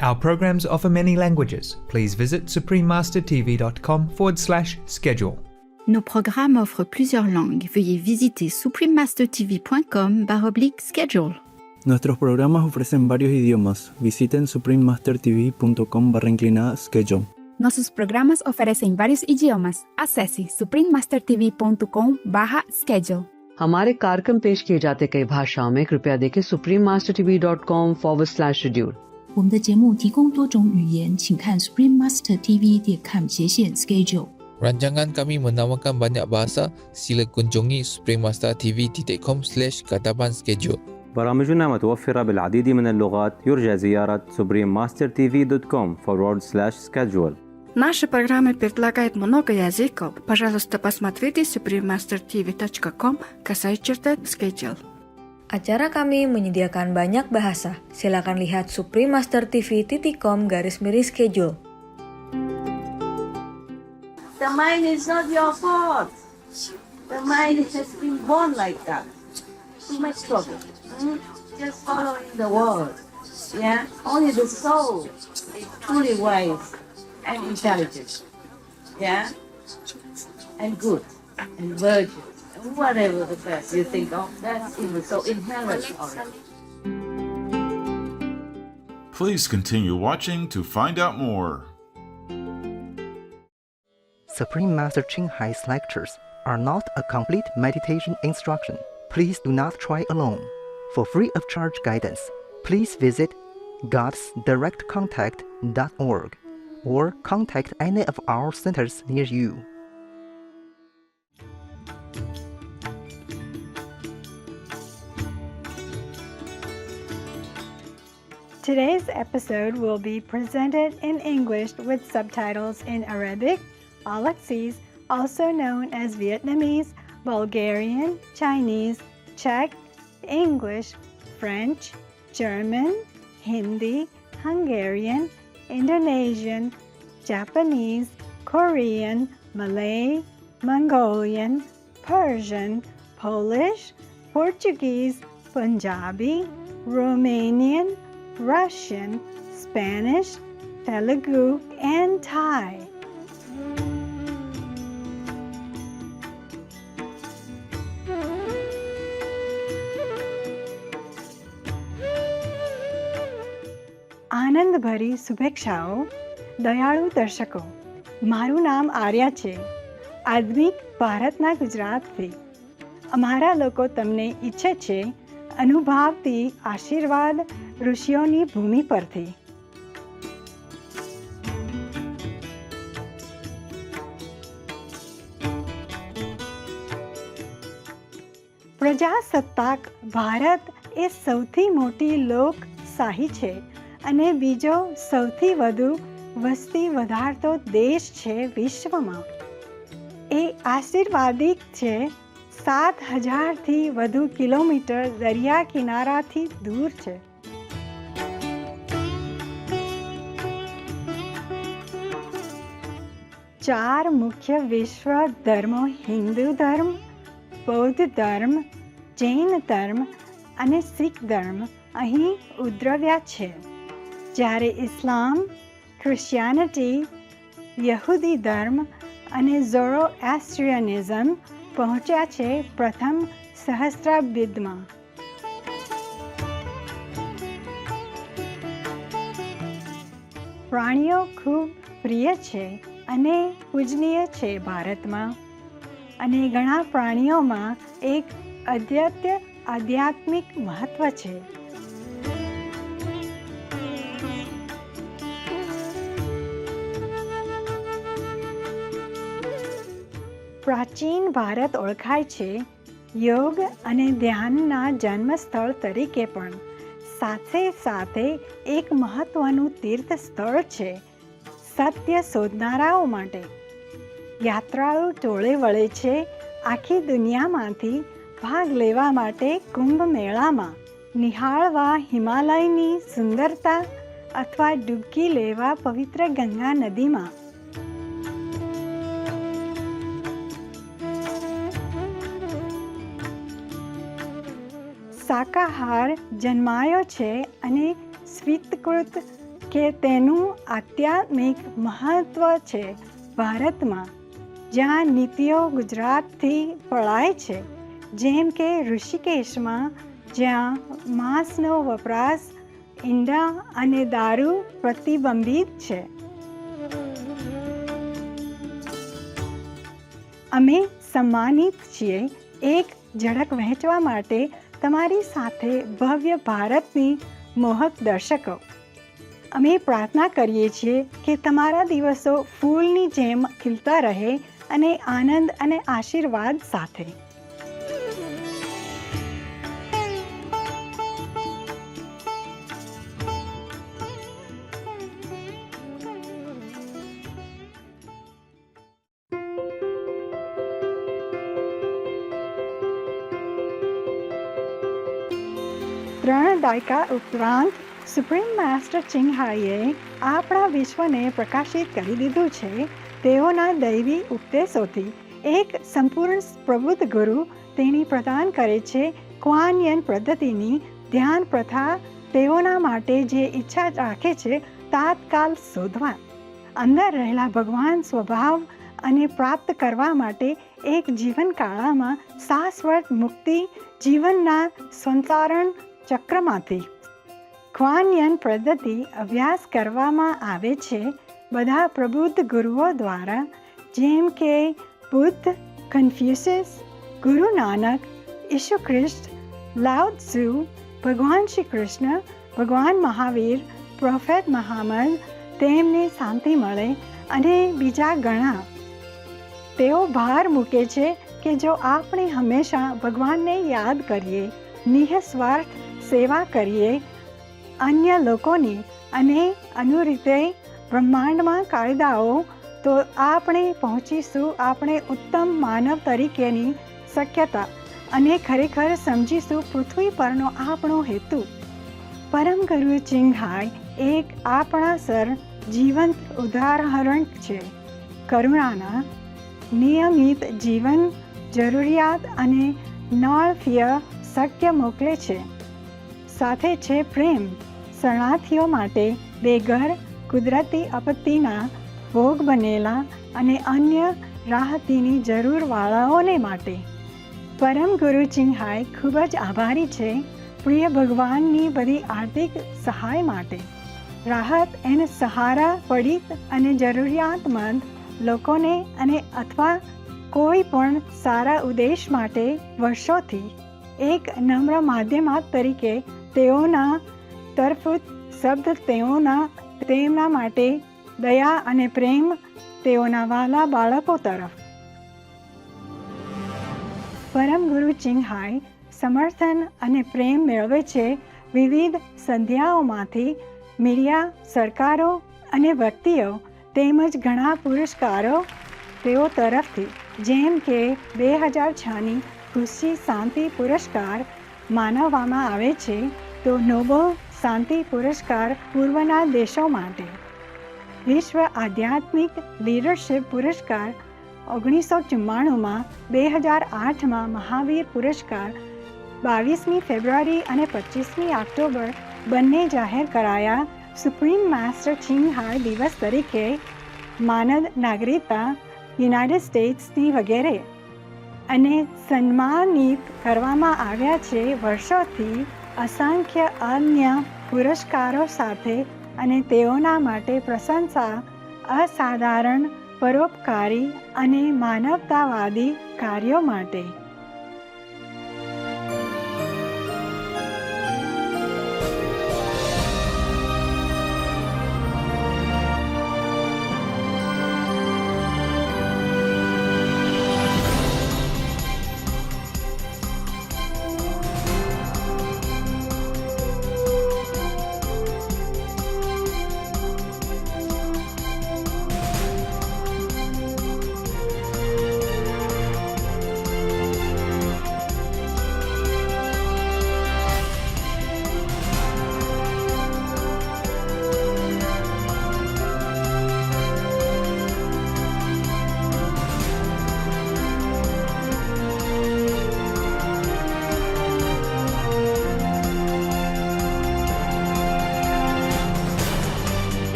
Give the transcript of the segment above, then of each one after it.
Our programs offer many languages. Please visit suprememastertv.com/schedule. Nos programmes offrent plusieurs langues. Veuillez visiter suprememastertv.com/schedule. Nuestros programas ofrecen varios idiomas. Visiten suprememastertv.com/schedule. Nossos programas oferecem vários idiomas. Acesse suprememastertv.com/schedule. हमारे कार्यक्रम पेश किए जाते कई भाषाओं में कृपया देखें suprememastertv.com/schedule。我们的节目提供多种语言，请看 suprememastertv.com/schedule。 Rancangan kami menawarkan banyak bahasa. Sila kunjungi suprememastertv.com/katapan-schedule. برامجنا متوفرة بالعديد من اللغات. يرجى زيارة suprememastertv.com/schedule. Наши программы предлагают много языков. Пожалуйста, посмотрите suprememastertv.com/schedule. Acara kami menyediakan banyak bahasa. Silakan lihat suprememastertv.com/schedule. The mind is not your fault. The mind has been born like that. Too much trouble. Just following the world. Yeah? Only the soul is truly wise and intelligent. Yeah? And good. And virgin. And whatever the best you think of, that's even so inherent already. Please continue watching to find out more. Supreme Master Ching Hai's lectures are not a complete meditation instruction. Please do not try alone. For free of charge guidance, please visit godsdirectcontact.org or contact any of our centers near you. Today's episode will be presented in English with subtitles in Arabic, Alexis, also known as Vietnamese, Bulgarian, Chinese, Czech, English, French, German, Hindi, Hungarian, Indonesian, Japanese, Korean, Malay, Mongolian, Persian, Polish, Portuguese, Punjabi, Romanian, Russian, Spanish, Telugu, and Thai. આનંદભરી શુભેચ્છાઓ. દયાળુ દર્શકો, મારું નામ આર્યા છે. આધુનિક ભારતના ગુજરાતથી. અમારા લોકો તમને ઈચ્છે છે અનુભવતી આશીર્વાદ ઋષિઓની ભૂમિ પરથી. પ્રજાસત્તાક ભારત એ સૌથી મોટી લોકશાહી છે અને બીજો સૌથી વધુ વસ્તી વધારતો દેશ છે વિશ્વમાં. એ આશીર્વાદિક છે. 7,000થી વધુ કિલોમીટર દરિયા કિનારાથી દૂર છે. ચાર મુખ્ય વિશ્વ ધર્મો હિન્દુ ધર્મ, બૌદ્ધ ધર્મ, જૈન ધર્મ અને શીખ ધર્મ અહીં ઉદ્ભવ્યા છે. જ્યારે ઇસ્લામ, ક્રિશ્ચિયાનિટી, યહૂદી ધર્મ અને ઝોરોએસ્ટ્રિયનિઝમ પહોંચ્યા છે પ્રથમ સહસ્ત્રાબ્દમાં. પ્રાણીઓ ખૂબ પ્રિય છે અને પૂજનીય છે ભારતમાં. અને ઘણા પ્રાણીઓમાં એક અદ્વિતીય આધ્યાત્મિક મહત્વ છે. પ્રાચીન ભારત ઓળખાય છે યોગ અને ધ્યાનના જન્મસ્થળ તરીકે પણ. સાથે સાથે એક મહત્વનું તીર્થ સ્થળ છે સત્ય શોધનારાઓ માટે. યાત્રાળુ ટોળે વળે છે આખી દુનિયામાંથી ભાગ લેવા માટે કુંભ મેળામાં, નિહાળવા હિમાલયની સુંદરતા અથવા ડૂબકી લેવા પવિત્ર ગંગા નદીમાં. શાકાહાર જન્માયો છે અને સ્વીકૃત કે તેનું આધ્યાત્મિક મહત્ત્વ છે. ભારતમાં જ્યાં નીતિઓ ગુજરાતથી પળાય છે, જેમ કે ઋષિકેશમાં જ્યાં માંસનો વપરાશ, ઈંડા અને દારૂ પ્રતિબંધિત છે. અમે સન્માનિત છીએ એક ઝળક વહેંચવા માટે તમારી સાથે ભવ્ય ભારતની મોહક દર્શકો. અમે પ્રાર્થના કરીએ છીએ કે તમારા દિવસો ફૂલની જેમ ખીલતા રહે અને આનંદ અને આશીર્વાદ સાથે. ત્રણ દાયકા ઉપરાંત સુપ્રીમ માસ્ટર ચિંગહાઈએ આપણા વિશ્વને પ્રકાશિત કરી દીધું છે. તેઓના દૈવી ઉપદેશોથી એક સંપૂર્ણ પ્રબુદ્ધ ગુરુ તેની પ્રદાન કરે છે. ક્વાન યન પદ્ધતિની ધ્યાન પ્રથા તેઓના માટે જે ઈચ્છા રાખે છે તાત્કાલ શોધવા, અંદર રહેલા ભગવાન સ્વભાવ અને પ્રાપ્ત કરવા માટે એક જીવનકાળમાં શાશ્વત મુક્તિ જીવનના સંસારણ ચક્રમાંથી. ક્વાન યન પદ્ધતિ અભ્યાસ કરવામાં આવે છે બધા પ્રબુદ્ધ ગુરુઓ દ્વારા, જેમ કે બુદ્ધ, કન્ફ્યુશિયસ, ગુરુ નાનક, ઈસુ ખ્રિસ્ત, લાઓ ત્ઝુ, ભગવાન શ્રી કૃષ્ણ, ભગવાન મહાવીર, પ્રોફેટ મહામદ, તેમને શાંતિ મળે અને બીજા ઘણા. તેઓ ભાર મૂકે છે કે જો આપણે હંમેશા ભગવાનને યાદ કરીએ, નિઃસ્વાર્થ સેવા કરીએ અન્ય લોકોની અને અનુરીતે બ્રહ્માંડમાં કાયદાઓ, તો આપણે પહોંચીશું આપણે ઉત્તમ માનવ તરીકેની શક્યતા અને ખરેખર સમજીશું પૃથ્વી પરનો આપણો હેતુ. પરમ ગુરુ ચિંગહાઈ એક આપણા સર જીવંત ઉદાહરણ છે કરુણાના. નિયમિત જીવન જરૂરિયાત અને નળફિય શક્ય મોકલે છે. સાથે છે પ્રેમ. શરણાર્થીઓ માટે બેઘર, કુદરતી આપત્તિના ભોગ બનેલા અને અન્ય રાહતીની જરૂરવાળાઓને માટે. પરમ ગુરુ ચિંગહાઈ ખૂબ જ આભારી છે પ્રિય ભગવાનની બધી આર્થિક સહાય માટે. રાહત અને સહારા પીડિત અને જરૂરિયાતમંદ લોકોને અને અથવા કોઈ પણ સારા ઉદ્દેશ માટે વર્ષોથી એક નમ્ર માધ્યમ તરીકે તેઓના તરફ શબ્દ તેમના માટે દયા અને પ્રેમ તેઓના વહાલા બાળકો તરફ. પરમ ગુરુ ચિંગહાઈ સમર્થન અને પ્રેમ મેળવે છે વિવિધ સંધ્યાઓમાંથી, મીડિયા, સરકારો અને વ્યક્તિઓ તેમજ ઘણા પુરસ્કારો તેઓ તરફથી, જેમ કે 2006ની ખુશી શાંતિ પુરસ્કાર માનવામાં આવે છે, તો નોબેલ શાંતિ પુરસ્કાર પૂર્વના દેશો માટે, વિશ્વ આધ્યાત્મિક લીડરશિપ પુરસ્કાર 1994માં, 2008માં મહાવીર પુરસ્કાર 22મી ફેબ્રુઆરી અને 25મી ઓક્ટોબર બંને જાહેર કરાયા સુપ્રીમ માસ્ટર ચિંગહાઈ દિવસ તરીકે. માનદ નાગરિકતા યુનાઇટેડ સ્ટેટ્સની વગેરે અને સન્માનિત કરવામાં આવ્યા છે વર્ષોથી અસંખ્ય અન્ય પુરસ્કારો સાથે. અને તેઓના માટે પ્રશંસા અસાધારણ પરોપકારી અને માનવતાવાદી કાર્યો માટે.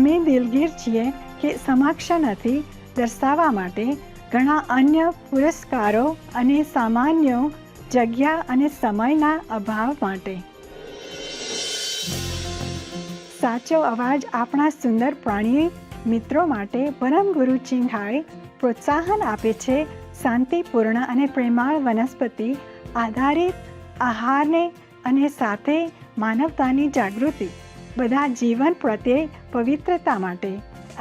અમે દિલગીર છીએ કે સમક્ષ નથી દર્શાવવા માટે ઘણા અન્ય પુરસ્કારો અને સામાન્ય જગ્યા અને સમયના અભાવ માટે. સાચો અવાજ આપણા સુંદર પ્રાણી મિત્રો માટે પરમ ગુરુ ચિન્હાઈ પ્રોત્સાહન આપે છે શાંતિપૂર્ણ અને પ્રેમાળ વનસ્પતિ આધારિત આહારને અને સાથે માનવતાની જાગૃતિ, બધા જીવન પ્રત્યે પવિત્રતા માટે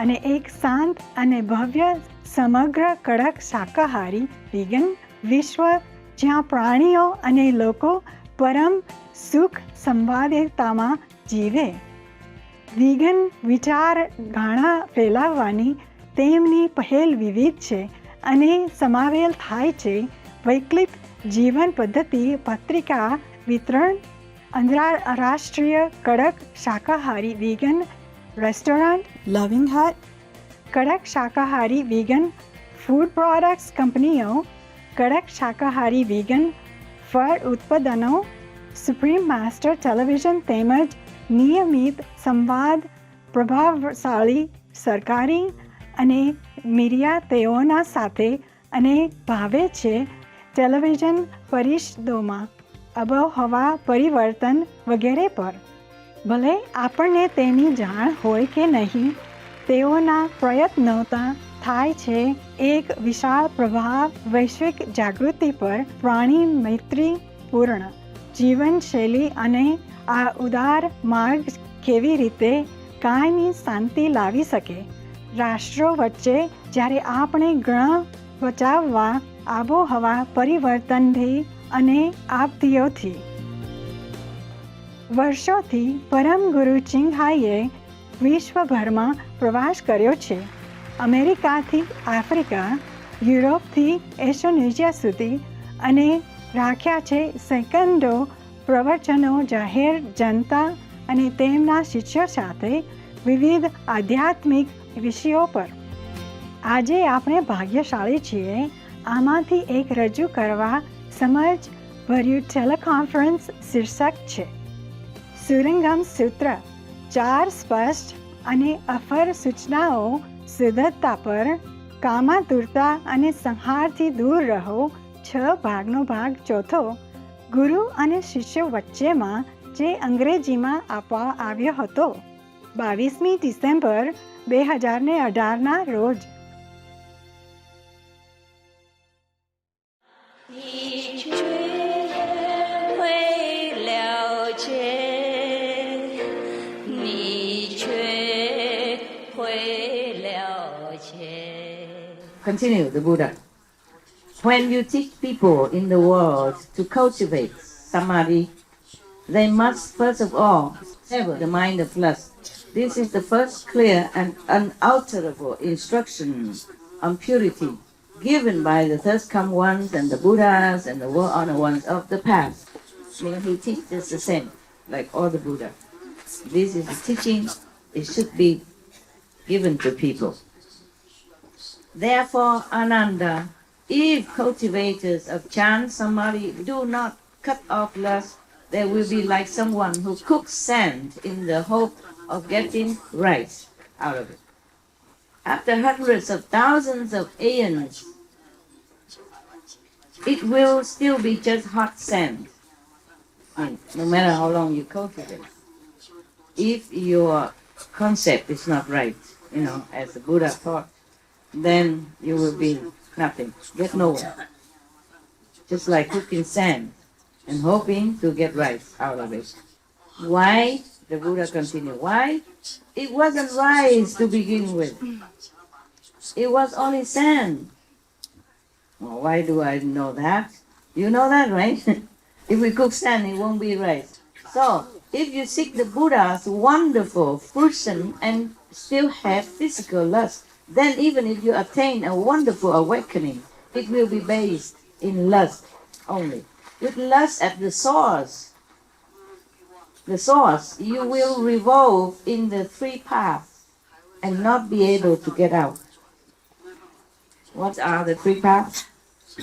અને એક શાંત અને ભવ્ય સમગ્ર કડક શાકાહારી વિગન વિશ્વ જ્યાં પ્રાણીઓ અને લોકો પરમ સુખ સંવાદિતામાં જીવે. વિગન વિચાર ઘણા ફેલાવવાની તેમની પહેલ વિવિધ છે અને સમાવેલ થાય છે વૈકલ્પિક જીવન પદ્ધતિ, પત્રિકા વિતરણ, આંતરરાષ્ટ્રીય કડક શાકાહારી વિગન રેસ્ટોરન્ટ, લવિંગ હટ, કડક શાકાહારી વિગન ફૂડ પ્રોડક્ટ્સ કંપનીઓ, કડક શાકાહારી વિગન ફળ ઉત્પાદનો, સુપ્રીમ માસ્ટર ટેલિવિઝન તેમજ નિયમિત સંવાદ, પ્રભાવશાળી સરકારી અને મીડિયા તેઓના સાથે અને ભાવે છે ટેલિવિઝન પરિષદોમાં, આબોહવા પરિવર્તન વગેરે પર. ભલે આપણને તેની જાણ હોય કે નહીં, તેઓના પ્રયત્નોતા થાય છે એક વિશાળ પ્રભાવ વૈશ્વિક જાગૃતિ પર પ્રાણી મૈત્રીપૂર્ણ જીવનશૈલી અને આ ઉદાર માર્ગ કેવી રીતે કાયમી શાંતિ લાવી શકે રાષ્ટ્રો વચ્ચે, જ્યારે આપણે ઘણા બચાવવા આબોહવા પરિવર્તનથી અને આપત્તિઓથી. વર્ષોથી પરમ ગુરુ ચિન્હાઈએ વિશ્વભરમાં પ્રવાસ કર્યો છે. અમેરિકાથી આફ્રિકા, યુરોપથી એશિયા સુધી અને રાખ્યા છે સેકન્ડો પ્રવચનો જાહેર જનતા અને તેમના શિષ્યો સાથે વિવિધ આધ્યાત્મિક વિષયો પર. આજે આપણે ભાગ્યશાળી છીએ આમાંથી એક રજૂ કરવા સમજભર્યું ટેલિકોન્ફરન્સ શીર્ષક છે સુરંગમ સૂત્ર. 4 સ્પષ્ટ અને અફર સૂચનાઓ શુદ્ધતા પર, કામાતુરતા અને સંહારથી દૂર રહો. 6 ભાગનો ભાગ ચોથો, ગુરુ અને શિષ્યો વચ્ચેમાં, જે અંગ્રેજીમાં આપવા આવ્યો હતો 22મી ડિસેમ્બર 2018ના રોજ. Continue, the Buddha. When you teach people in the world to cultivate samadhi, they must first of all sever the mind of lust. This is the first clear and unalterable instruction on purity given by the first-come ones and the Buddhas and the well-honored ones of the past. May he teaches the same, like all the Buddha. This is the teaching, it should be given to people. Therefore, Ananda, if cultivators of Chan Samadhi do not cut off lust, they will be like someone who cooks sand in the hope of getting rice out of it. After hundreds of thousands of aeons, it will still be just hot sand, no matter how long you cultivate. If your concept is not right, as the Buddha taught, then you will be nothing, get nowhere. Just like cooking sand and hoping to get rice out of it. Why? The Buddha continued. Why? It wasn't rice to begin with. It was only sand. Well, why do I know that? You know that, right? If we cook sand, it won't be rice. So, if you seek the Buddha's wonderful fruition and still have physical lust, then even if you attain a wonderful awakening, it will be based in lust only. With lust at the source, you will revolve in the 3 paths and not be able to get out. What are the 3 paths?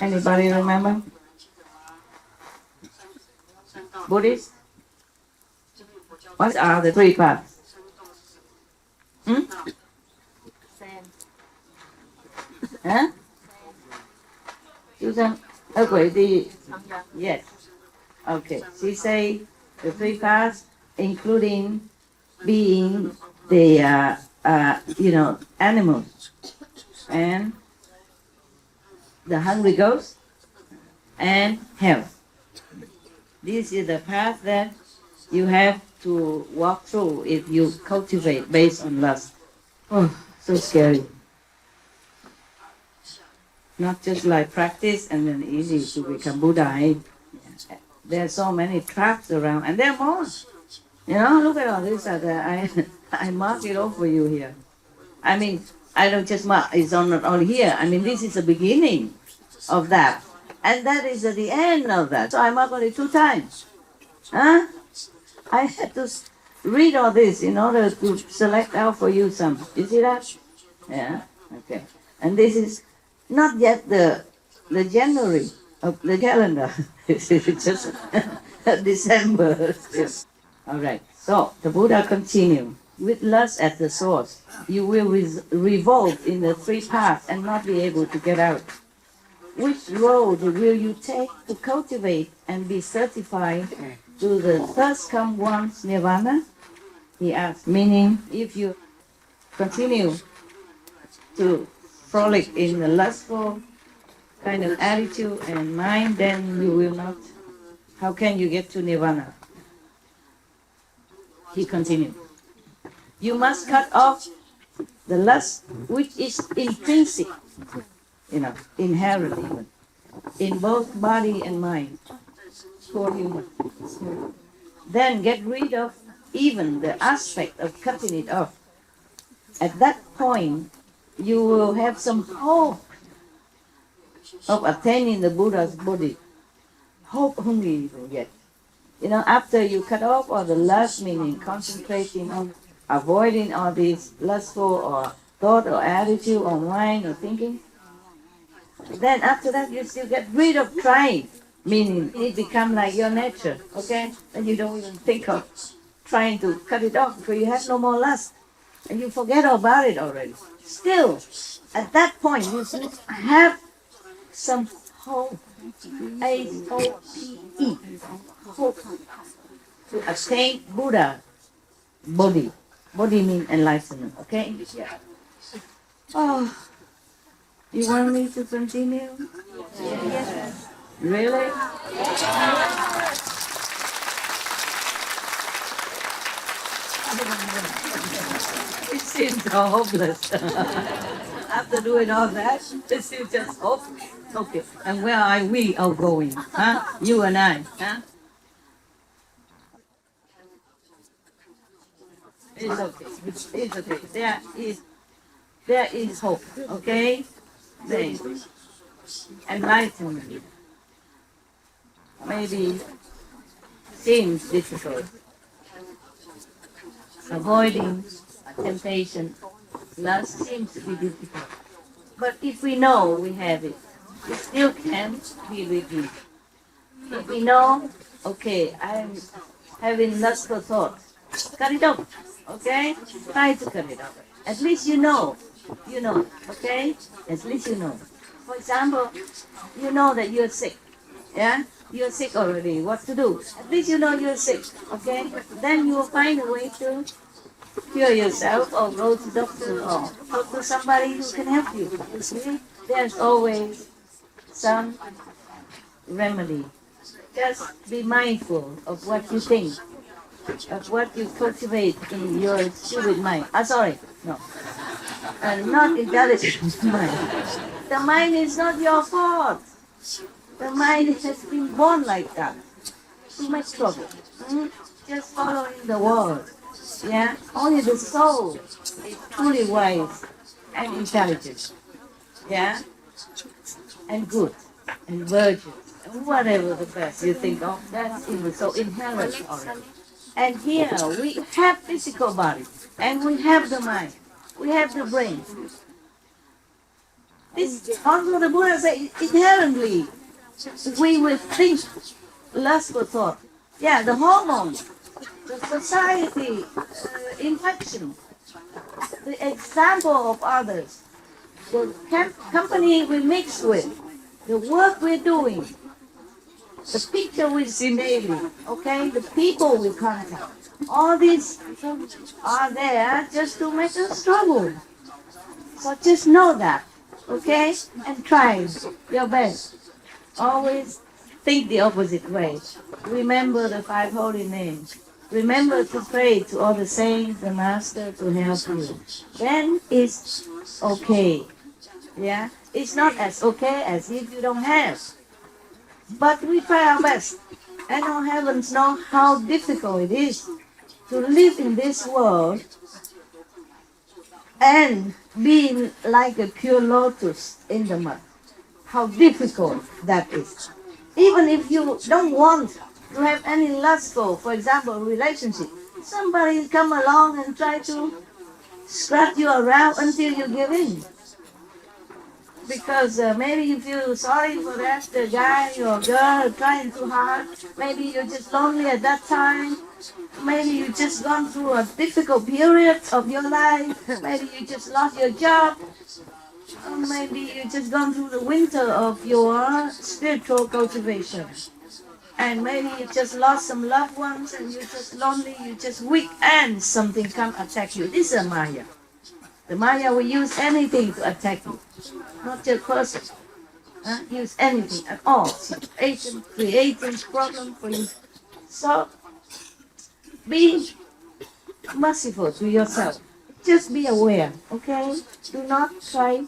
Anybody remember? Buddhist? What are the 3 paths? Huh? Susan, yes. Okay. She say the three paths, including being the animals and the hungry ghost and health. This is the path that you have to walk through if you cultivate based on lust. Oh, so scary. Not just like practice and then easy to become Buddha. There are so many traps around, and there are more. Look at all this. I mark it off for you here. I mean, I don't just mark, it's not only here. I mean, this is the beginning of that. And that is at the end of that. So I mark only 2 times. Huh? I had to read all this in order to select out for you some. You see that? Yeah? Okay. And this is not yet the January of the calendar. It's just December. All right. So the Buddha continued. With lust at the source, you will revolve in the 3 paths and not be able to get out. Which road will you take to cultivate and be certified to the thus come once nirvana? He asked, meaning if you continue to frolic in the lustful kind of attitude and mind, then you will not. How can you get to nirvana? He continued. You must cut off the lust which is intrinsic, inherent even, in both body and mind, for human. Then get rid of even the aspect of cutting it off. At that point, you will have some hope of attaining the Buddha's body. Hope only you will get. After you cut off all the lust, meaning concentrating on avoiding all these lustful or thought or attitude or mind or thinking, then after that you still get rid of trying, meaning it becomes like your nature, okay? And you don't even think of trying to cut it off because you have no more lust and you forget about it already. Still, at that point, you still have some hope, H-O-P-E, hope to attain Buddha body. Body means enlightenment, okay? Yeah. Oh, you want me to continue? Yes. Really? It seems so hopeless. After doing all that, it seems just hopeless. Okay, and where are we all going? Huh? You and I, huh? It's okay. It's okay. There is hope. Okay? There is enlightenment. Maybe seems difficult. Avoiding temptation, lust seems to be difficult. But if we know we have it, we still can be redeemed. If we know, okay, I'm having lustful thoughts, cut it off. Okay? Try to cut it off. At least you know, okay? At least you know. For example, you know that you're sick, yeah? You're sick already, what to do? At least you know you're sick, okay? Then you will find a way to cure yourself or go to doctor or talk to somebody who can help you. You see? There's always some remedy. Just be mindful of what you think, of what you cultivate in your stupid mind. Not intelligent mind. The mind is not your fault. The mind has been born like that. Too much trouble. Just following the world. Yeah? Only the soul is truly wise and intelligent. Yeah? And good. And virtuous. And whatever the best you think of, that's so inherent already. And here we have physical body, and we have the mind, we have the brain. This also the Buddha said inherently we will think lustful thought. Yeah, the hormones, the society, infection, the example of others, the company we mix with, the work we're doing, the picture we see daily, okay, the people we contact, all these are there just to make us struggle. So just know that, okay, and try your best. Always think the opposite way. Remember the 5 holy names. Remember to pray to all the saints, the master to help you. Then it's okay. Yeah, it's not as okay as if you don't have. But we try our best. And our heavens know how difficult it is to live in this world and being like a pure lotus in the mud. How difficult that is. Even if you don't want to have any lustful, for example, relationship, somebody come along and try to scratch you around until you give in. Because maybe you feel sorry for that the guy or girl trying too hard. Maybe you're just lonely at that time. Maybe you just gone through a difficult period of your life. Maybe you just lost your job. Or maybe you just gone through the winter of your spiritual cultivation. And maybe you just lost some loved ones and you're just lonely, you're just weak and something come attack you. This is a Maya. The Maya will use anything to attack you. Not just person. Use anything at all. Creating problem for you. So be merciful to yourself. Just be aware, okay? Do not try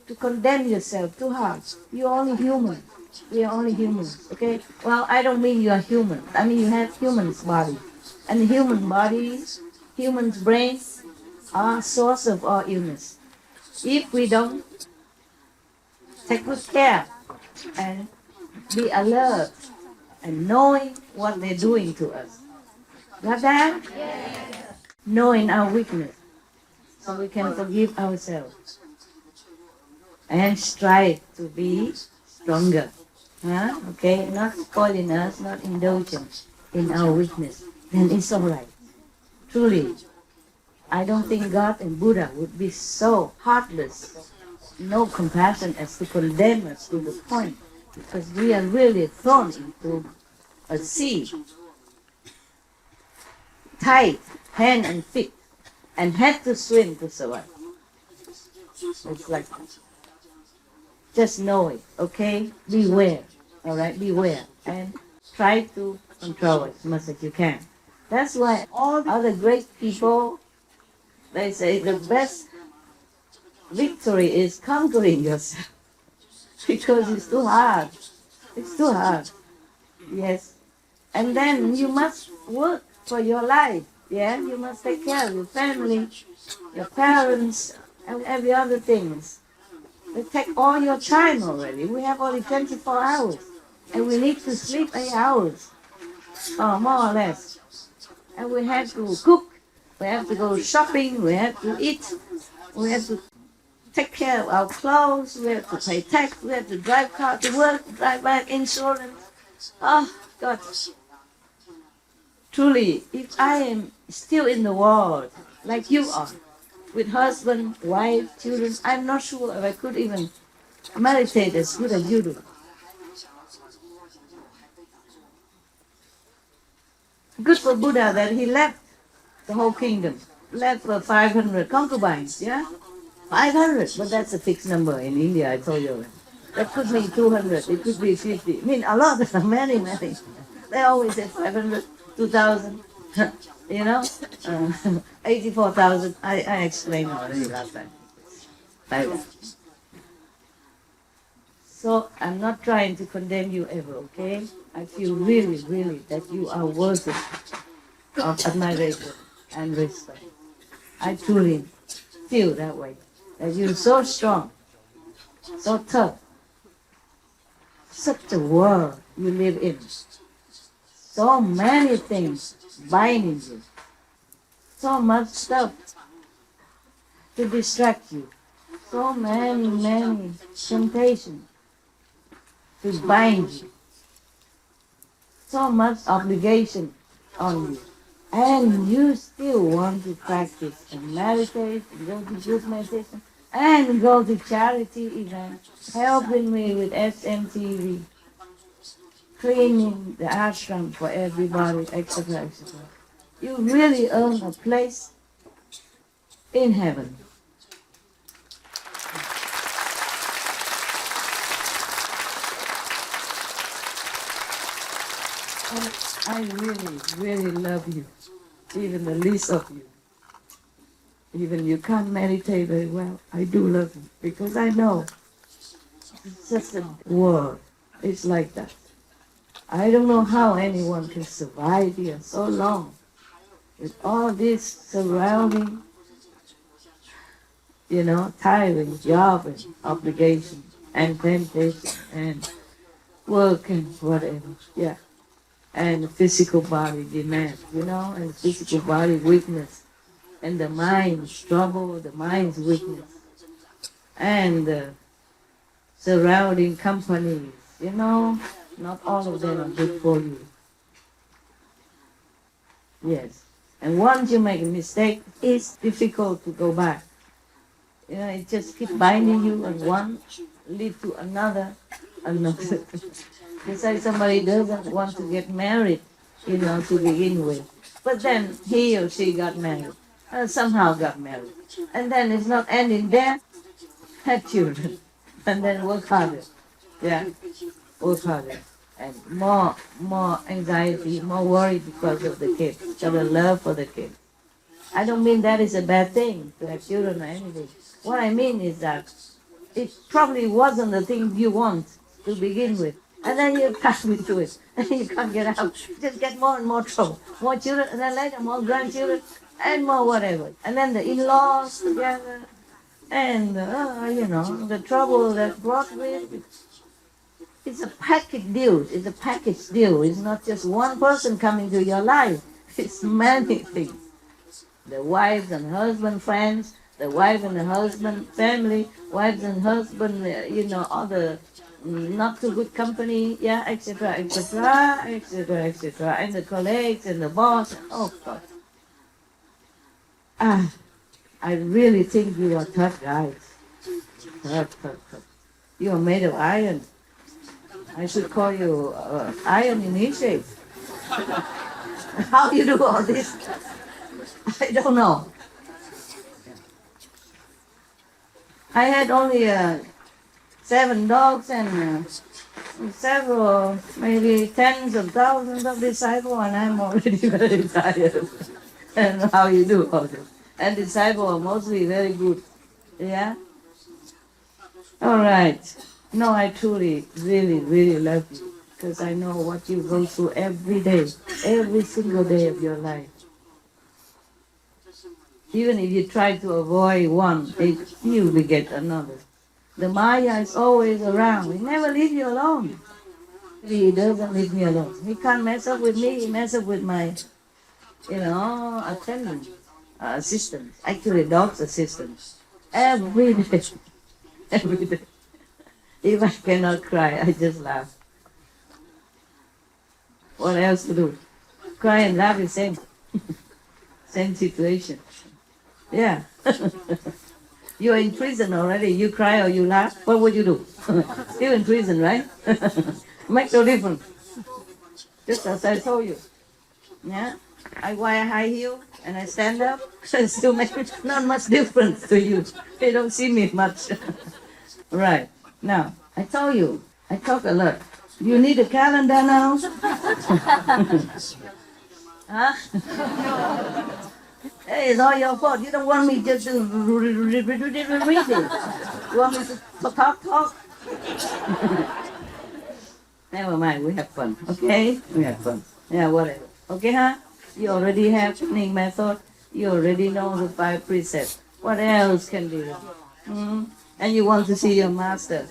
to condemn yourself too hard. You're only human. We are only humans, okay? Well, I don't mean you are human. I mean you have human's body. And human bodies, human's brains are source of all illness. If we don't take good care and be alert and knowing what they're doing to us. Got that? Yes. Knowing our weakness so we can forgive ourselves and strive to be stronger. Okay, not spoiling us, not indulging in our weakness. Then it's all right. Truly, I don't think God and Buddha would be so heartless, no compassion as to condemn us to the point, because we are really thrown into a sea, tied hand and feet, and had to swim to survive. It's like that. Just know it, okay? Beware, all right? Beware, and try to control it as much as you can. That's why all the other great people, they say the best victory is conquering yourself. Because it's too hard. It's too hard. Yes. And then you must work for your life. Yeah, you must take care of your family, your parents, and every other things. They take all your time already. We have only 24 hours. And we need to sleep 8 hours. Or more or less. And we have to cook. We have to go shopping. We have to eat. We have to take care of our clothes. We have to pay tax. We have to drive car to work, drive back, insurance. Oh, God. Truly, if I am still in the world, like you are, with husband, wife, children, I'm not sure if I could even meditate as good as you do. Good for Buddha that he left the whole kingdom, left for 500 concubines, yeah? 500, but that's a fixed number in India, I told you. That could be 200, it could be 50. I mean, a lot, many. They always say 500, 2,000, you know? 84,000, I explained already last time. Like that. So I'm not trying to condemn you ever, okay? I feel really, really that you are worthy of admiration and respect. I truly feel that way. That you're so strong, so tough. Such a world you live in. So many things binding you. So much stuff to distract you. So many temptations to bind you. So much obligation on you. and you still want to practice and meditate, and go to group meditation, and go to charity events, helping me with SMTV, cleaning the ashram for everybody, etc., etc. You really earn a place in heaven. And I really, really love you, even the least of you. Even you can't meditate very well, I do love you, because I know it's just a world. It's like that. I don't know how anyone can survive here so long with all this surrounding, tiring job and obligation and temptation and work and whatever, yeah. And physical body demand, and physical body weakness, and the mind's trouble, the mind's weakness, and the surrounding companies, not all of them are good for you. Yes. And once you make a mistake, it's difficult to go back. It just keeps binding you, and one lead to another. It's like somebody doesn't want to get married, to begin with. But then he or she got married, somehow got married. And then it's not ending there, have children, and then work harder. Yeah, work harder. And more anxiety, more worry because of the kids, got a love for the kids. I don't mean that is a bad thing to have children or anything. What I mean is that it probably wasn't the thing you want to begin with. And then you pass into it, and you can't get out. Just get more and more trouble. More children, and then later more grandchildren, and more whatever. And then the in-laws together, and, the trouble that brought with it. It's a package deal. It's a package deal. It's not just one person coming to your life. It's many things. The wives and husband friends, the wife and the husband family, wives and husband, other not too good company, yeah, etc., etc., etc., etc., and the colleagues and the boss. Oh God! I really think you are tough guys. Tough. You are made of iron. I should call you iron initiate. How you do all this? I don't know. I had only 7 dogs and several, maybe tens of thousands of disciples, and I'm already very tired. And how you do all this? And disciples are mostly very good. Yeah? All right. No, I truly, really, really love you, because I know what you go through every day, every single day of your life. Even if you try to avoid one, you will get another. The Maya is always around. He never leaves you alone. He doesn't leave me alone. He can't mess up with me. He mess up with my, attendant, assistant. Actually, dog's assistant. Every day. Every day. If I cannot cry, I just laugh. What else to do? Cry and laugh is same. Same situation. Yeah. You're in prison already. You cry or you laugh, what would you do? Still in prison, right? Make no difference. Just as I told you. Yeah? I wear high heel and I stand up, still make not much difference to you. They don't see me much. Right. Now, I told you, I talk a lot. You need a calendar now? Huh? Hey, it's all your fault. You don't want me just to read it. You want me to talk? Never mind, we have fun, okay? We have fun. Yeah, whatever. Okay, huh? You already have training method. You already know the 5 precepts. What else can be wrong? And you want to see your master.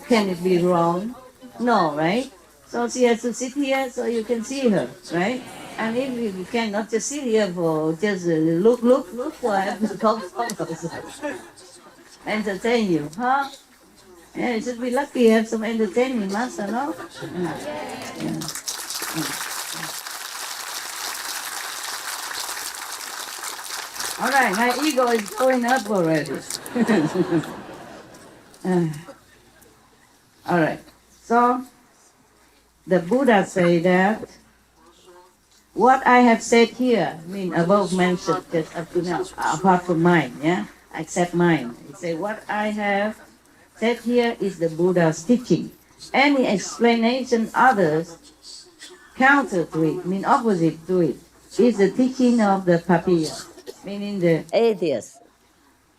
Can it be wrong? No, right? So she has to sit here so you can see her, right? And if you cannot just sit here for just look, for I have to talk also. Entertain you, huh? Yeah, you should be lucky you have some entertaining master, no? Yeah. All right, my ego is going up already. All right, so the Buddha say that what I have said here, I mean above mentioned just up to now, apart from mine, yeah, except mine. He say what I have said here is the Buddha's teaching. Any explanation others counter to it, mean opposite to it, is the teaching of the papiya, meaning the atheist,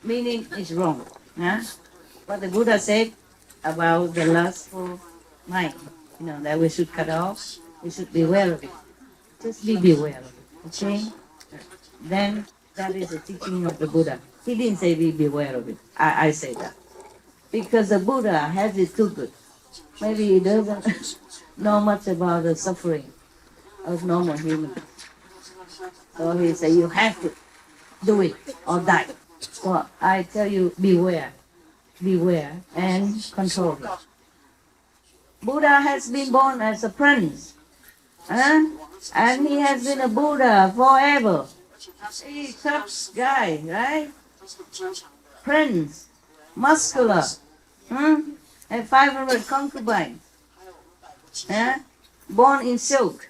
meaning it's wrong. Huh? What the Buddha said about the lustful mind, that we should cut off, we should beware of it. Just be beware of it, okay? Then that is the teaching of the Buddha. He didn't say be beware of it. I say that. Because the Buddha has it too good. Maybe he doesn't know much about the suffering of normal humans. So he said, you have to do it or die. So I tell you, beware and control it. Buddha has been born as a prince. And he has been a Buddha forever. He's a tough guy, right? Prince, muscular, and 500 concubines. Born in silk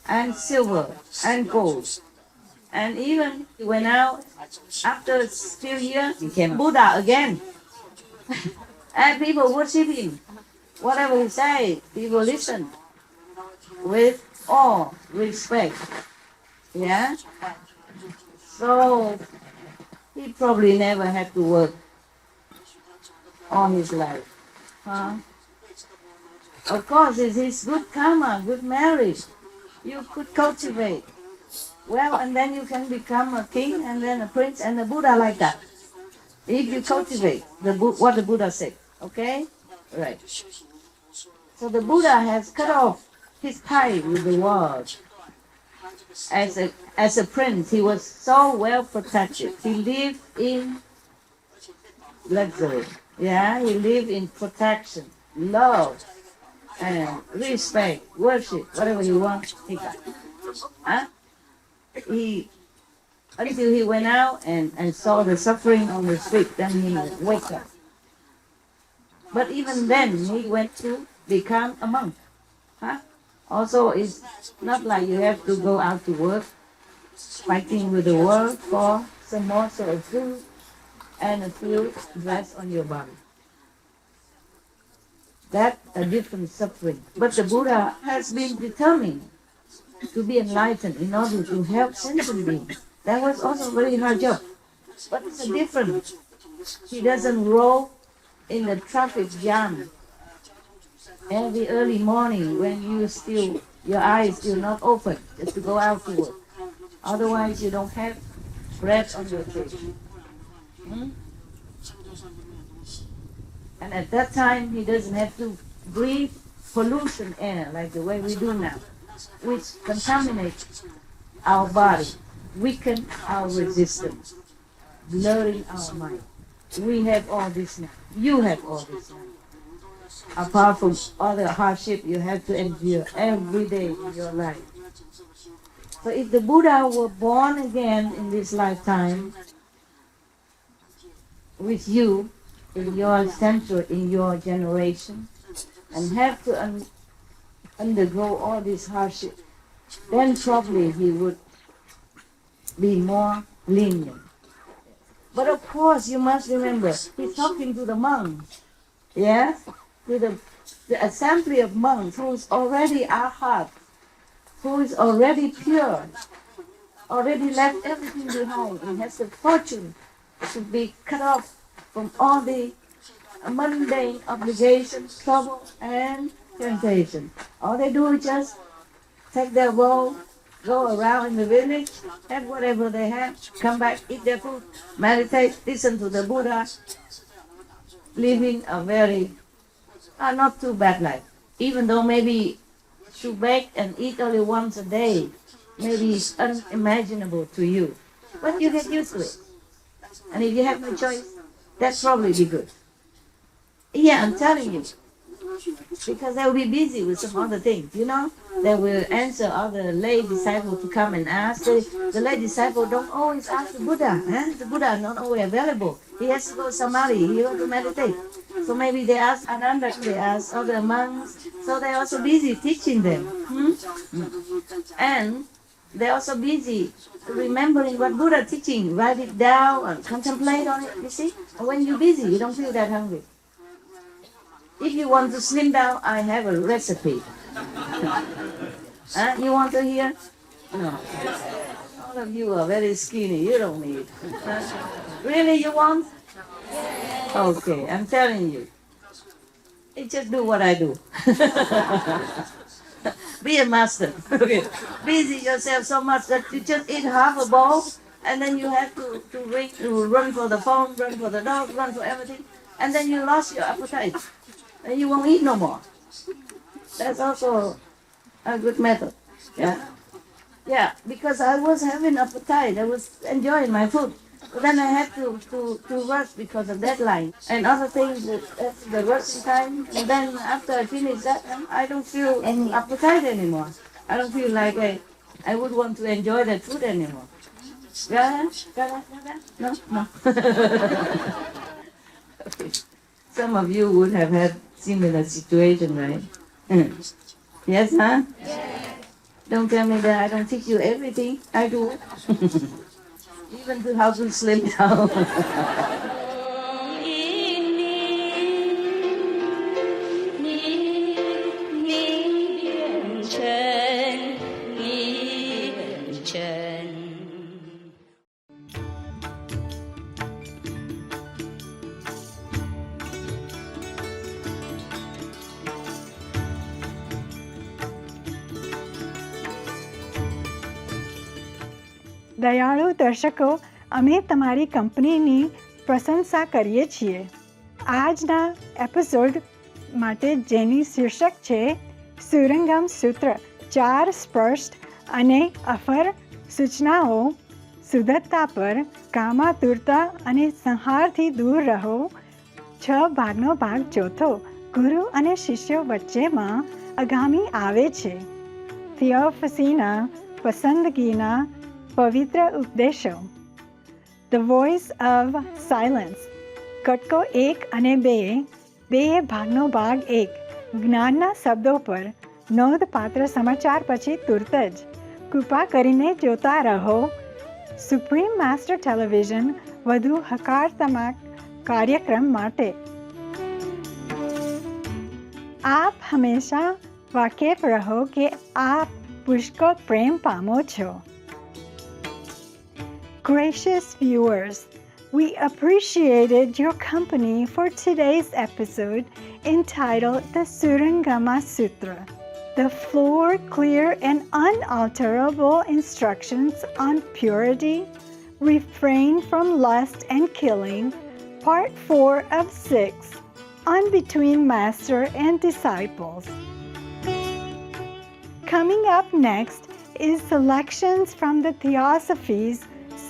and silver and gold. And even he went out, after a few years, became Buddha again. And people worship him. Whatever he says, people listen with awe, respect. Yeah? So, he probably never had to work all his life. Of course, it's his good karma, good marriage. You could cultivate. Well, and then you can become a king and then a prince and a Buddha like that. If you cultivate what the Buddha said. Okay? Right. So the Buddha has cut off his tie with the world. As a prince, he was so well protected. He lived in luxury. Yeah, he lived in protection, love, and respect, worship, whatever he wants, he got. Until he went out and saw the suffering on the street, then he wake up. But even then, he went to become a monk. Also, it's not like you have to go out to work, fighting with the world for some morsel of food and a few dress on your body. That's a different suffering. But the Buddha has been determined to be enlightened in order to help sentient beings. That was also a very hard job. But it's a different. He doesn't roll in the traffic jam every early morning when your eyes still not open, just to go out to work. Otherwise, you don't have bread on your table. And at that time, he doesn't have to breathe pollution air like the way we do now, which contaminates our body, weaken our resistance, blurring our mind. We have all this now. You have all this now. Apart from other hardship you have to endure every day in your life. So if the Buddha were born again in this lifetime, with you, in your century, in your generation, and have to undergo all this hardship, then probably he would be more lenient. But of course, you must remember, he's talking to the monks, yes? To the assembly of monks who's already arhat, who is already pure, already left everything behind and has the fortune to be cut off from all the mundane obligations, trouble, and temptation. All they do is just take their bowl, go around in the village, have whatever they have, come back, eat their food, meditate, listen to the Buddha, living a very not too bad life. Even though maybe to bake and eat only once a day, maybe it's unimaginable to you. But you get used to it. And if you have no choice, that's probably be good. Yeah, I'm telling you. Because they will be busy with some other things, you know. They will answer other lay disciples to come and ask. The lay disciple don't always ask the Buddha. The Buddha is not always available. He has to go samadhi. He has to meditate. So maybe they ask Ananda, they ask other monks. So they're also busy teaching them. And they're also busy remembering what Buddha teaching. Write it down and contemplate on it, you see. And when you're busy, you don't feel that hungry. If you want to slim down, I have a recipe. You want to hear? No. All of you are very skinny. You don't need. Really, you want? Okay, I'm telling you. You just do what I do. Be a master. Okay. Busy yourself so much that you just eat half a bowl, and then you have to run for the phone, run for the dog, run for everything, and then you lost your appetite, and you won't eat no more. That's also a good method. Yeah, because I was having appetite. I was enjoying my food. But then I had to rush because of deadline and other things. That's the rushing time. And then after I finish that, I don't feel any appetite anymore. I don't feel like I would want to enjoy that food anymore. Yeah? No? Okay. Some of you would have had similar situation, right? Yes, huh? Yes. Don't tell me that I don't teach you everything. I do. Even to how to slim down. દયાળુ દર્શકો, અમે તમારી કંપનીની પ્રશંસા કરીએ છીએ. આજના episode માટે જેની શીર્ષક છે સુરંગમ સૂત્ર, 4 સ્પષ્ટ અને અફર સૂચનાઓ શુદ્ધતા પર, કામાતુરતા અને સંહારથી દૂર રહો. 6 ભાગનો ભાગ ચોથો, ગુરુ અને શિષ્યો વચ્ચેમાં આગામી આવે છે. થિયોફસીના પસંદગીના પવિત્ર ઉપદેશો. ધ વોઇસ ઓફ સાયલન્સ, કટકો 1 અને 2 ભાગનો ભાગ 1, જ્ઞાનના શબ્દો પર નોંધપાત્ર સમાચાર પછી તુરત જ કૃપા કરીને જોતા રહો. સુપ્રીમ માસ્ટર ટેલિવિઝન વધુ હકારાત્મક કાર્યક્રમ માટે આપ હંમેશા વાકેફ રહો કે આપ પુષ્કળ પ્રેમ પામો છો. Gracious viewers, we appreciated your company for today's episode entitled The Surangama Sutra, the floor clear and unalterable instructions on purity, refrain from lust and killing, part 4 of 6, on between master and disciples. Coming up next is selections from the Theosophy's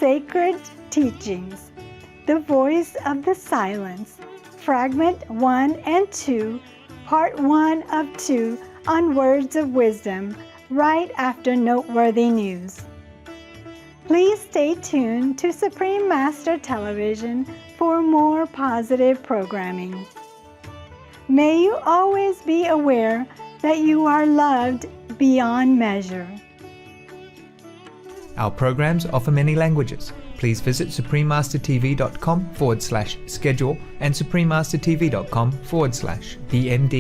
Sacred Teachings, The Voice of the Silence, Fragment 1 and 2, Part 1 of 2 on Words of Wisdom, right after Noteworthy News. Please stay tuned to Supreme Master Television for more positive programming. May you always be aware that you are loved beyond measure. Our programs offer many languages. Please visit suprememastertv.com/schedule and suprememastertv.com/BMD.